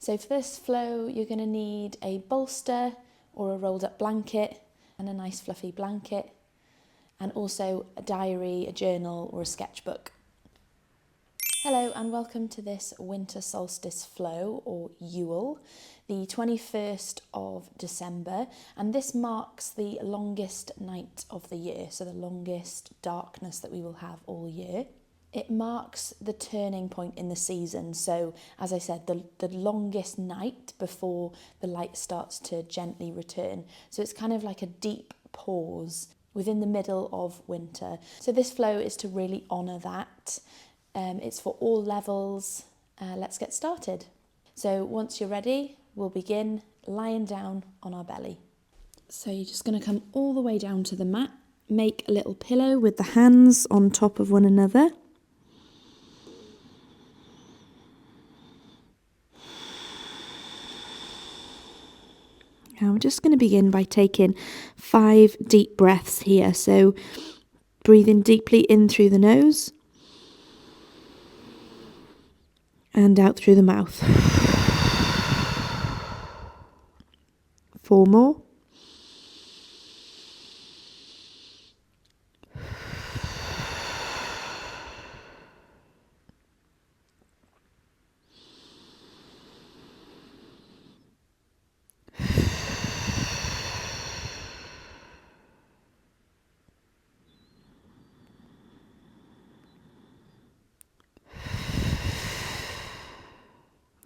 So for this flow, you're going to need a bolster or a rolled up blanket and a nice fluffy blanket, and also a diary, a journal or a sketchbook. Hello and welcome to this Winter Solstice flow or Yule, the 21st of December, and this marks the longest night of the year, so the longest darkness that we will have all year. It marks the turning point in the season, so as I said, the longest night before the light starts to gently return. So it's kind of like a deep pause within the middle of winter. So this flow is to really honour that. It's for all levels. Let's get started. So once you're ready, we'll begin lying down on our belly. So you're just going to come all the way down to the mat. Make a little pillow with the hands on top of one another. Now we're just going to begin by taking 5 deep breaths here. So breathing deeply in through the nose and out through the mouth. 4 more.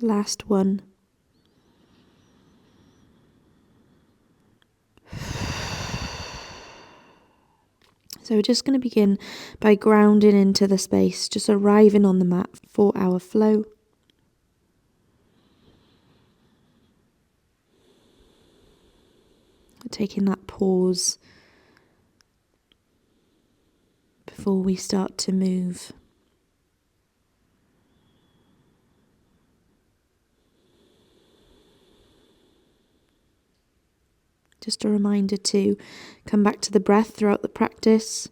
Last one. So we're just going to begin by grounding into the space, just arriving on the mat for our flow. Taking that pause before we start to move. Just a reminder to come back to the breath throughout the practice,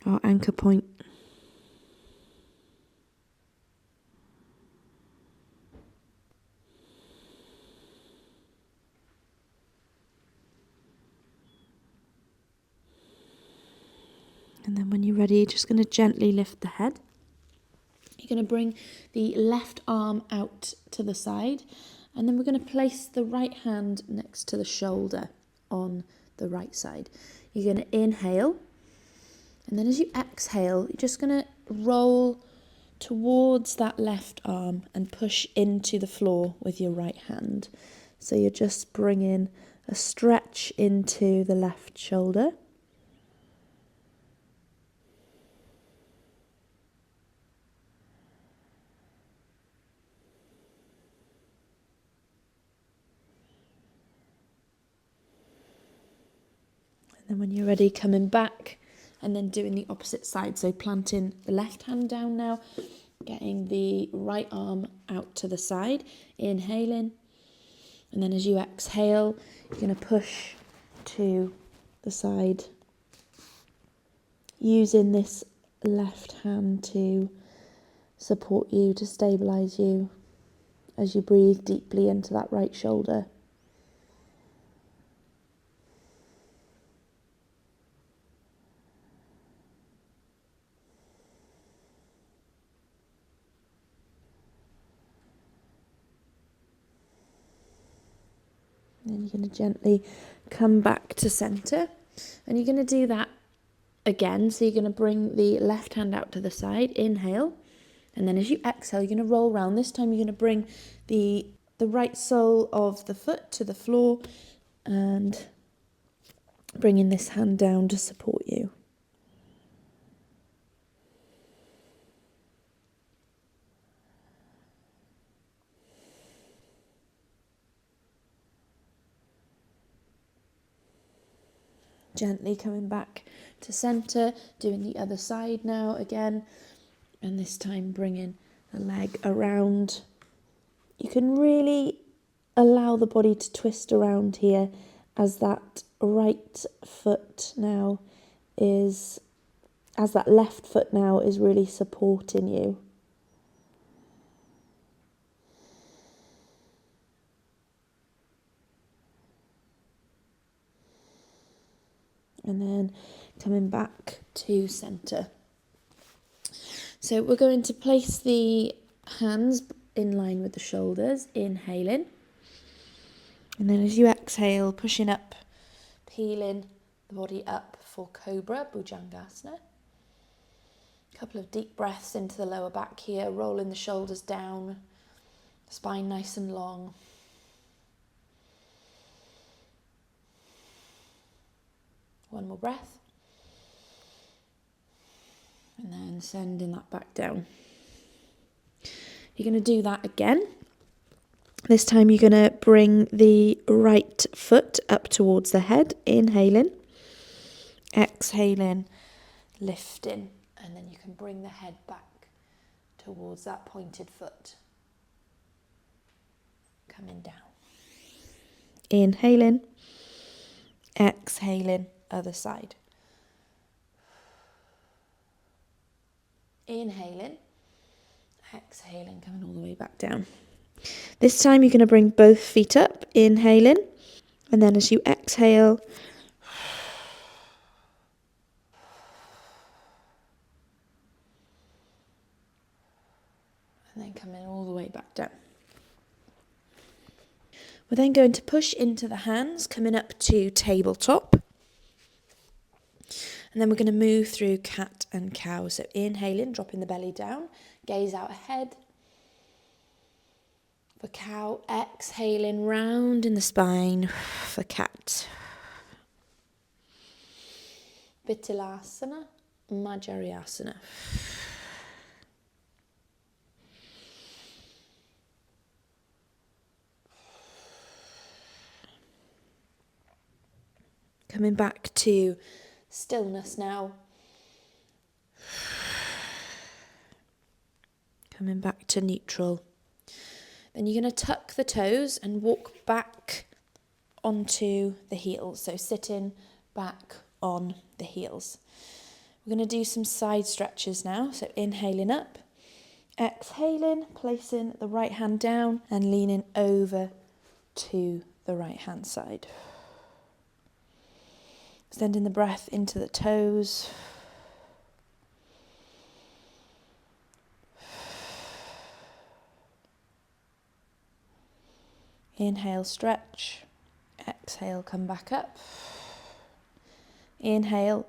our anchor point. And then when you're ready, you're just going to gently lift the head. You're going to bring the left arm out to the side, and then we're going to place the right hand next to the shoulder on the right side. You're going to inhale, and then as you exhale, you're just going to roll towards that left arm and push into the floor with your right hand. So you're just bringing a stretch into the left shoulder. And then when you're ready, coming back and then doing the opposite side. So planting the left hand down now, getting the right arm out to the side, inhaling. And then as you exhale, you're going to push to the side, using this left hand to support you, to stabilise you as you breathe deeply into that right shoulder. Then you're going to gently come back to centre, and you're going to do that again. So you're going to bring the left hand out to the side, inhale, and then as you exhale, you're going to roll round. This time you're going to bring the right sole of the foot to the floor and bringing this hand down to support you. Gently coming back to centre, doing the other side now again, and this time bringing the leg around. You can really allow the body to twist around here as that right foot now is, as that left foot now is really supporting you. And then coming back to centre. So we're going to place the hands in line with the shoulders, inhaling. And then as you exhale, pushing up, peeling the body up for Cobra, Bhujangasana. A couple of deep breaths into the lower back here, rolling the shoulders down, spine nice and long. One more breath. And then sending that back down. You're going to do that again. This time you're going to bring the right foot up towards the head, inhaling, exhaling, lifting, and then you can bring the head back towards that pointed foot. Coming down. Inhaling, exhaling, other side. Inhaling, exhaling, coming all the way back down. This time you're going to bring both feet up, inhaling, and then as you exhale, and then coming all the way back down. We're then going to push into the hands, coming up to tabletop. And then we're going to move through cat and cow. So inhaling, dropping the belly down, gaze out ahead. For cow, exhaling, round in the spine. For cat. Vittilasana, Majariasana. Coming back to stillness now. Coming back to neutral. Then you're going to tuck the toes and walk back onto the heels. So sitting back on the heels. We're going to do some side stretches now. So inhaling up, exhaling, placing the right hand down and leaning over to the right hand side. Extending the breath into the toes. Inhale, stretch. Exhale, come back up. Inhale,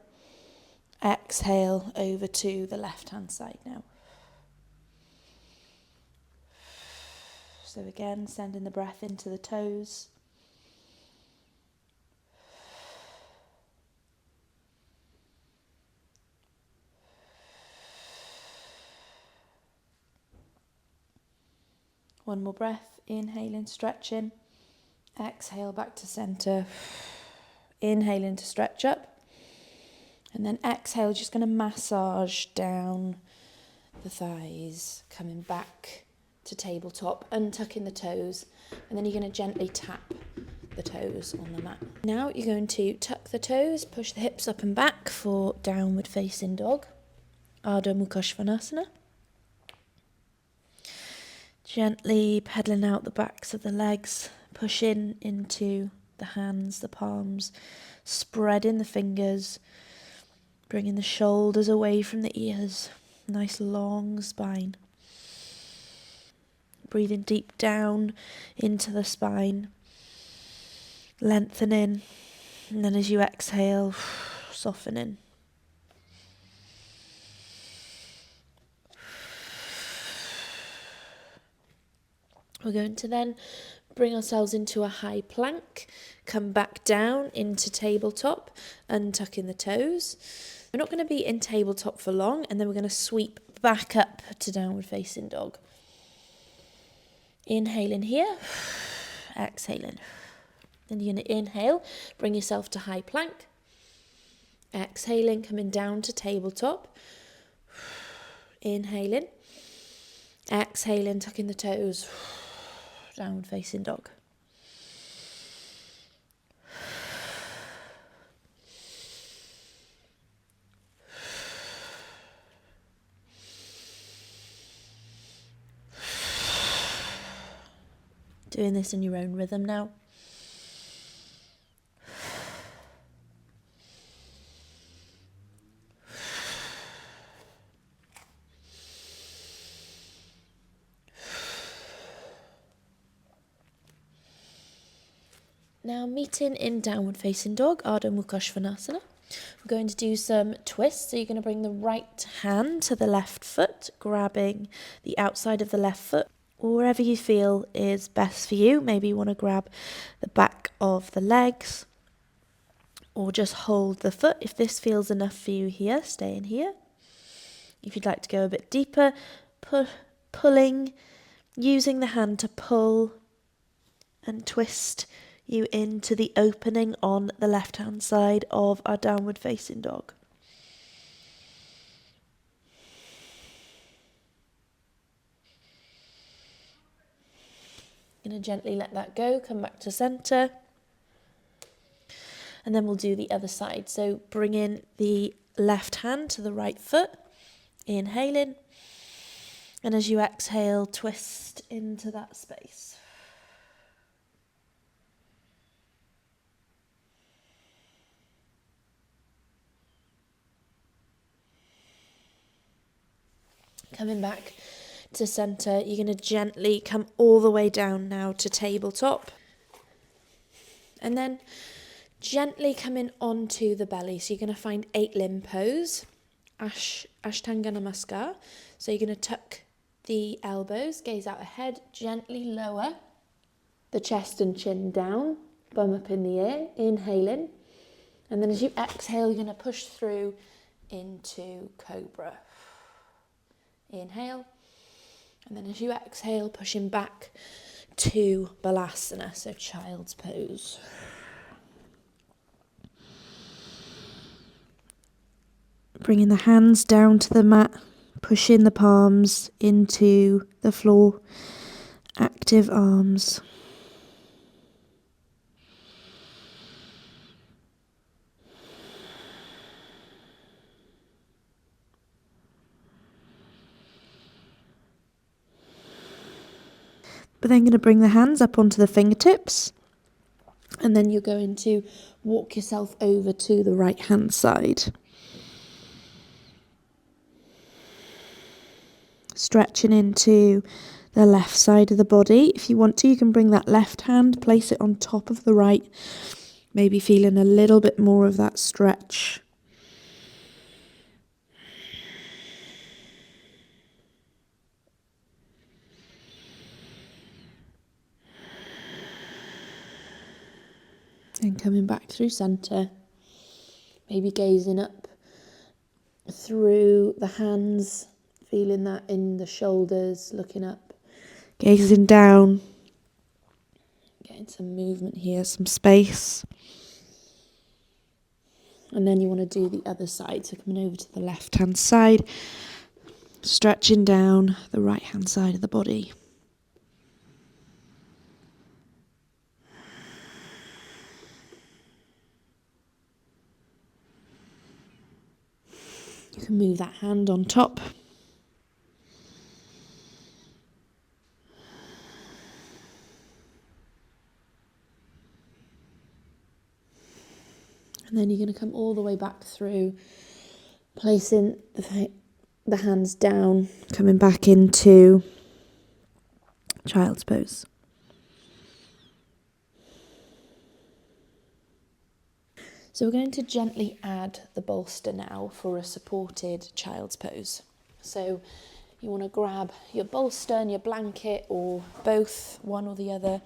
exhale, over to the left-hand side now. So again, sending the breath into the toes. One more breath, inhaling, stretching. Exhale back to centre. Inhaling to stretch up. And then exhale, just going to massage down the thighs, coming back to tabletop, untucking the toes. And then you're going to gently tap the toes on the mat. Now you're going to tuck the toes, push the hips up and back for downward facing dog. Ardha Mukha Svanasana. Gently pedaling out the backs of the legs, pushing into the hands, the palms, spreading the fingers, bringing the shoulders away from the ears. Nice long spine. Breathing deep down into the spine, lengthening, and then as you exhale, softening. We're going to then bring ourselves into a high plank, come back down into tabletop, untucking the toes. We're not going to be in tabletop for long, and then we're going to sweep back up to downward facing dog. Inhaling here, exhaling. Then you're going to inhale, bring yourself to high plank. Exhaling, coming down to tabletop. Inhaling, exhaling, tucking the toes. Downward facing dog. Doing this in your own rhythm now. Now, meeting in downward facing dog, Ardha Mukha Svanasana. We're going to do some twists. So you're going to bring the right hand to the left foot, grabbing the outside of the left foot, or wherever you feel is best for you. Maybe you want to grab the back of the legs, or just hold the foot. If this feels enough for you here, stay in here. If you'd like to go a bit deeper, pulling, using the hand to pull and twist you into the opening on the left-hand side of our downward facing dog. Going to gently let that go, come back to center. And then we'll do the other side. So bring in the left hand to the right foot, inhaling. And as you exhale, twist into that space. Coming back to center, you're going to gently come all the way down now to tabletop. And then gently coming onto the belly. So you're going to find 8-limb pose, Ashtanga Namaskar. So you're going to tuck the elbows, gaze out ahead, gently lower the chest and chin down, bum up in the air, inhaling. And then as you exhale, you're going to push through into Cobra. Inhale. And then as you exhale, pushing back to Balasana, so child's pose. Bringing the hands down to the mat, pushing the palms into the floor, active arms. But then going to bring the hands up onto the fingertips, and then you're going to walk yourself over to the right hand side. Stretching into the left side of the body. If you want to, you can bring that left hand, place it on top of the right, maybe feeling a little bit more of that stretch. And coming back through center, maybe gazing up through the hands, feeling that in the shoulders, looking up, gazing down, getting some movement here, some space. And then you want to do the other side, so coming over to the left hand side, stretching down the right hand side of the body. You can move that hand on top. And then you're going to come all the way back through, placing the hands down, coming back into child's pose. So we're going to gently add the bolster now for a supported child's pose. So you want to grab your bolster and your blanket, or both, one or the other,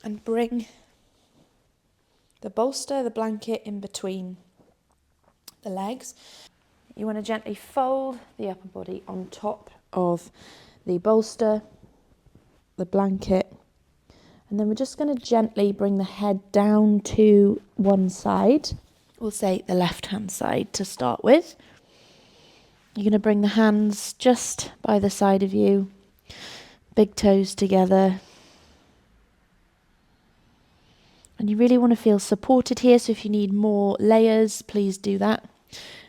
and bring the bolster, the blanket in between the legs. You want to gently fold the upper body on top of the bolster, the blanket, and then we're just going to gently bring the head down to one side. We'll say the left-hand side to start with. You're going to bring the hands just by the side of you, big toes together. And you really want to feel supported here, so if you need more layers, please do that.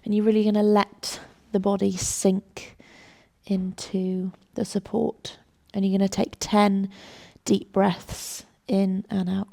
And you're really going to let the body sink into the support. And you're going to take 10 deep breaths in and out.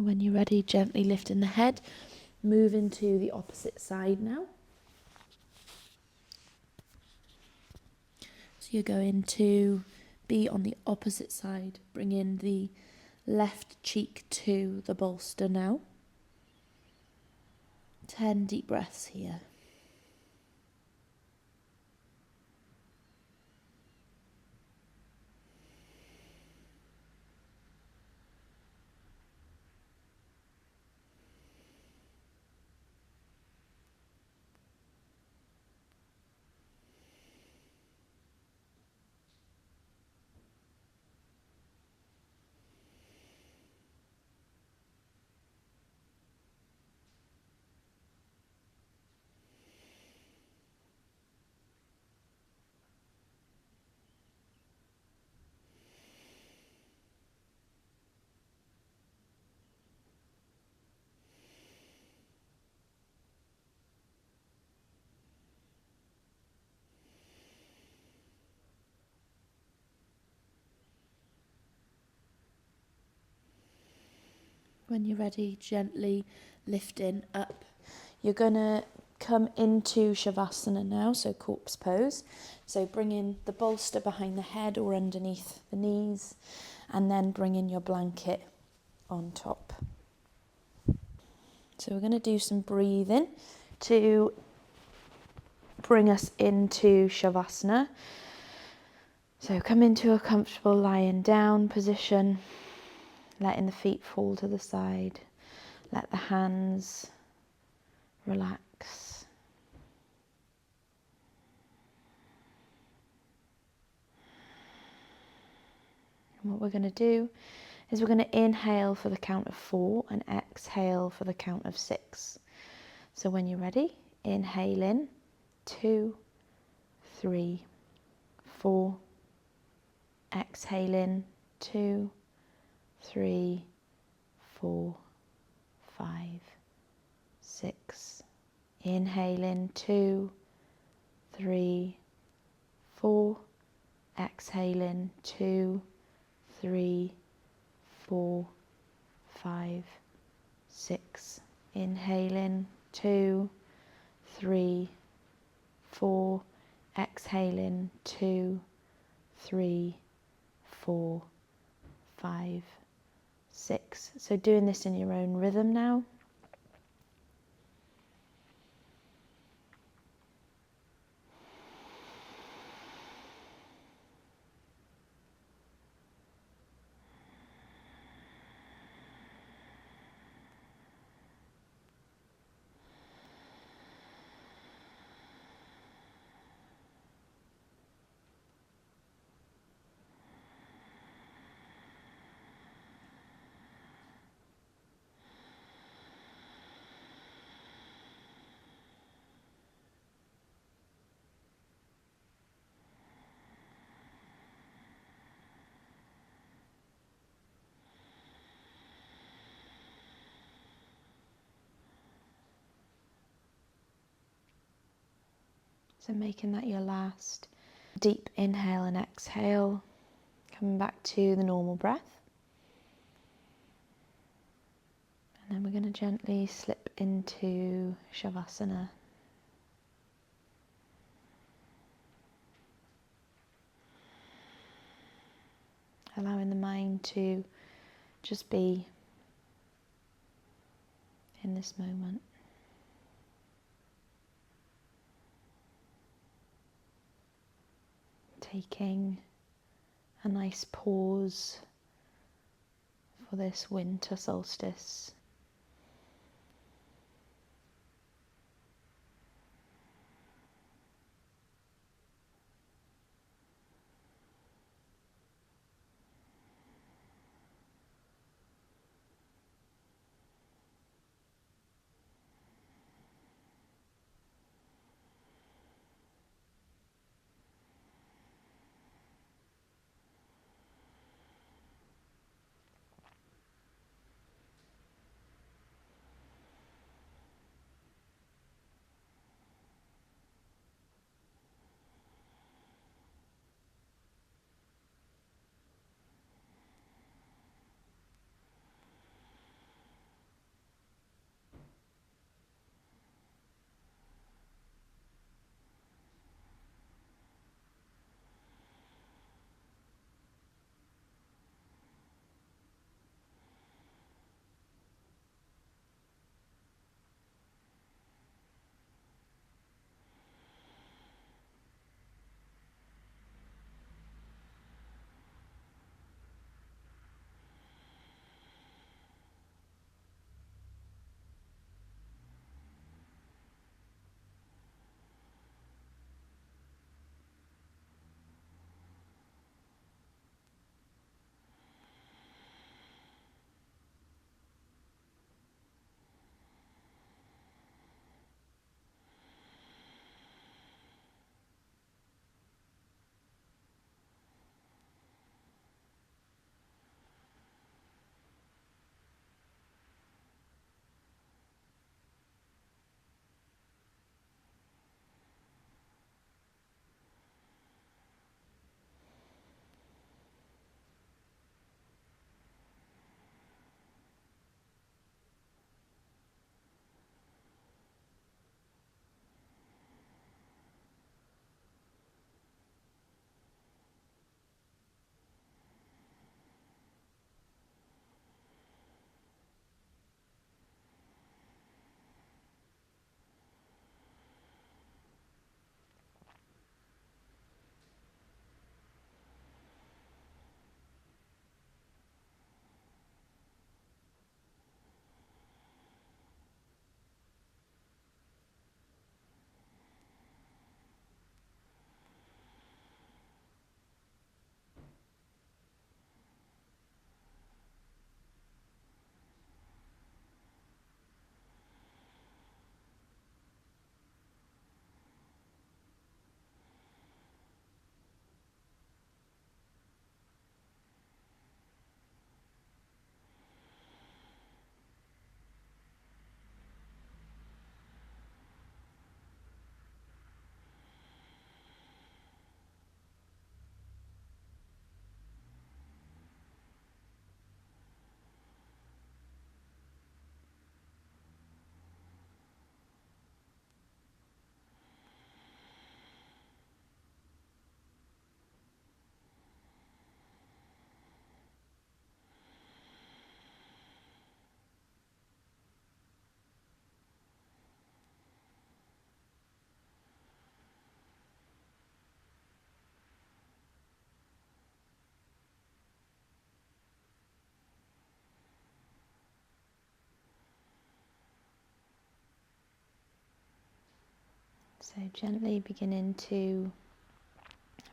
When you're ready, gently lifting the head, move into the opposite side now. So you're going to be on the opposite side, bring in the left cheek to the bolster now. 10 deep breaths here. When you're ready, gently lifting up. You're going to come into Shavasana now, so corpse pose. So bring in the bolster behind the head or underneath the knees, and then bring in your blanket on top. So we're going to do some breathing to bring us into Shavasana. So come into a comfortable lying down position, letting the feet fall to the side. Let the hands relax. And what we're going to do is we're going to inhale for the count of 4 and exhale for the count of 6. So when you're ready, inhale in, 2, 3, 4. Exhale in, 2, 3, 4, 5, 6. Inhale in, 2, 3, 4. Exhale in, 2, 3, 4, 5, 6. Inhale in, 2, 3, 4. Exhale in, 2, 3, 4, 5, 6. So doing this in your own rhythm now. So making that your last deep inhale and exhale, coming back to the normal breath. And then we're going to gently slip into Shavasana. Allowing the mind to just be in this moment. Taking a nice pause for this winter solstice. So gently beginning to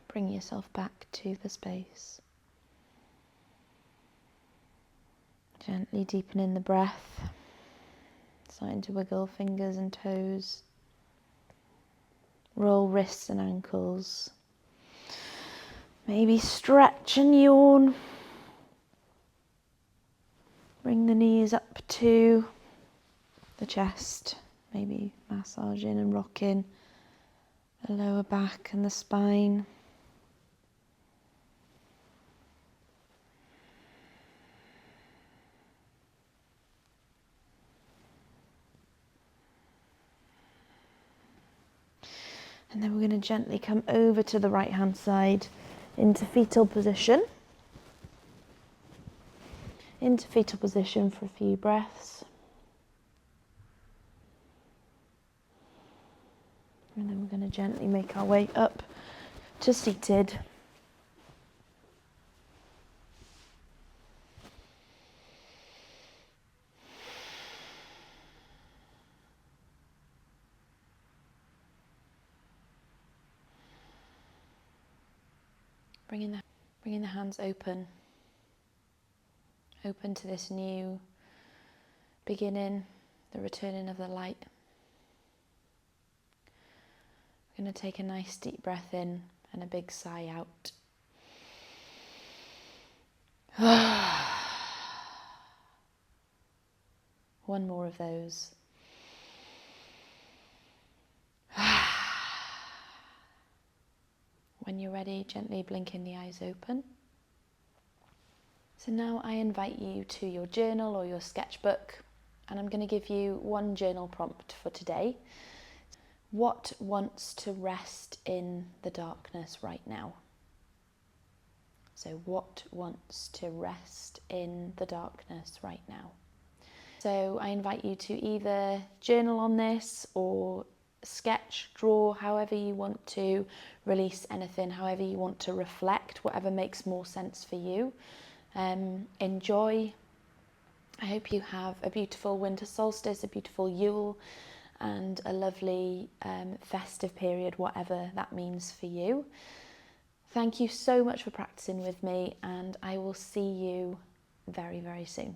bring yourself back to the space. Gently deepening the breath, starting to wiggle fingers and toes, roll wrists and ankles, maybe stretch and yawn, bring the knees up to the chest, maybe massaging and rocking the lower back and the spine. And then we're going to gently come over to the right hand side into fetal position. Into fetal position for a few breaths. And then we're going to gently make our way up to seated. Bringing the hands open to this new beginning, the returning of the light. We're going to take a nice deep breath in and a big sigh out. One more of those. When you're ready, gently blinking the eyes open. So now I invite you to your journal or your sketchbook, and I'm going to give you one journal prompt for today. What wants to rest in the darkness right now? So what wants to rest in the darkness right now? So I invite you to either journal on this or sketch, draw, however you want to release anything, however you want to reflect, whatever makes more sense for you. Enjoy. I hope you have a beautiful winter solstice, a beautiful Yule, and a lovely festive period, whatever that means for you. Thank you so much for practicing with me, and I will see you very, very soon.